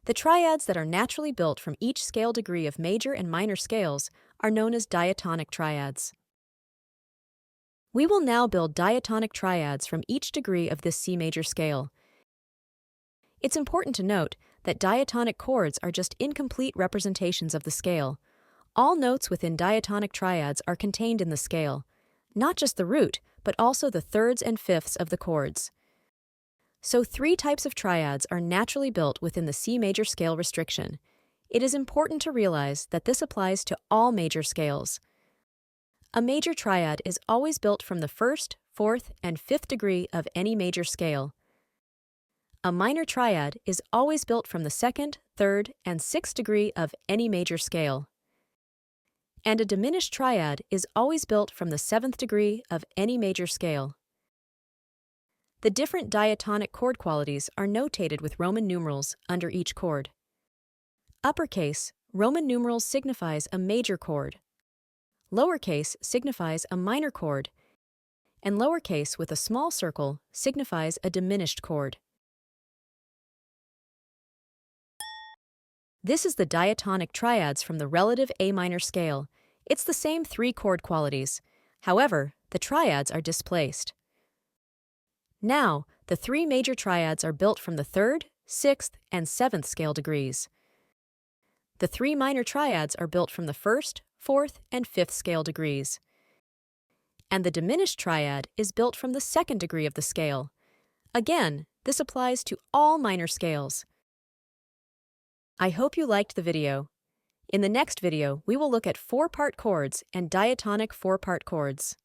The triads that are naturally built from each scale degree of major and minor scales are known as diatonic triads. We will now build diatonic triads from each degree of this C major scale. It's important to note that diatonic chords are just incomplete representations of the scale. All notes within diatonic triads are contained in the scale, not just the root, but also the thirds and fifths of the chords. So 3 types of triads are naturally built within the C major scale restriction. It is important to realize that this applies to all major scales. A major triad is always built from the 1st, 4th, and 5th degree of any major scale. A minor triad is always built from the 2nd, 3rd, and 6th degree of any major scale. And a diminished triad is always built from the 7th degree of any major scale. The different diatonic chord qualities are notated with Roman numerals under each chord. Uppercase Roman numerals signifies a major chord. Lowercase signifies a minor chord, and lowercase with a small circle signifies a diminished chord. This is the diatonic triads from the relative A minor scale. It's the same 3 chord qualities. However, the triads are displaced. Now, the 3 major triads are built from the 3rd, 6th, and 7th scale degrees. The 3 minor triads are built from the 1st, 4th, and 5th scale degrees. And the diminished triad is built from the 2nd degree of the scale. Again, this applies to all minor scales. I hope you liked the video. In the next video, we will look at 4-part chords and diatonic 4-part chords.